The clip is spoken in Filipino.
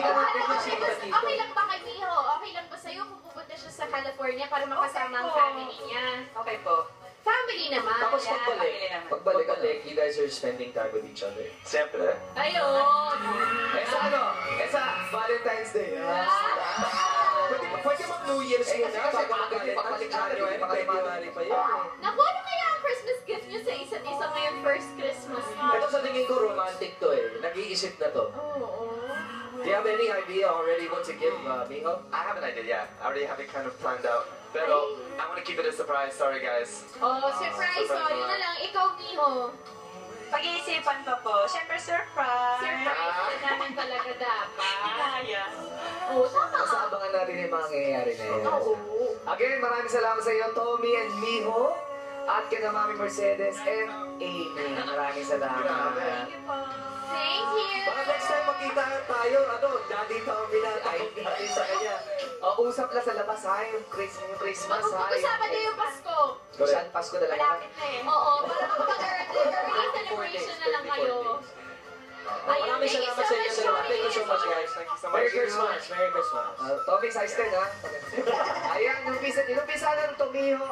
Okay lang ba kay Miho? Okay lang ba sa'yo kung pupunta siya sa California para makasama ang family niya? Okay po. Family naman. Tapos Yan. pagbalik, you guys are spending time with each other. Siyempre. Ayun. Eh sa ano? Eh sa Valentine's Day. Pwede mag New Year's Eh kasi bago magaling pa kasi January, February pa yun. Naku, ano kaya ang Christmas gift niyo sa isa't isa ngayong first Christmas niyo? Ito sa tingin ko romantic to eh. Nag-iisip na to. Oo. Do you have any idea already what to give Miho? I have an idea, yeah. I already have it kind of planned out. Pero, I want to keep it a surprise. Sorry, guys. Oh, surprise. So, yun na lang. Ikaw, Miho. Pag-iisipan pa po. Siyempre, surprise. Surprise na naman talaga dapat. Kaya. Oo, tama. Basta abangan natin yung mga nangyayari na yun. Oo. Again, maraming salamat sa iyo, Tommy and Miho. At kina Mami Mercedes and Amy. Maraming salamat. Thank you po. Thank you. Baka next time magkita tayo, Daddy Tommy na tayo sa kanya. Usap lang sa labas, ha? Yung Christmas, ha? Mag-usapan niyo yung Pasko. Saan Pasko na lang? Malapit na eh. Oo, para makapag-early celebration na lang kayo. Ayun, Maraming thank you salamat so sa inyo. much, Thank you so much, guys. Thank you so much. Merry Christmas! Merry Christmas! Tommy, size 10, ha? Ayan, yung pisa ng Tomiho.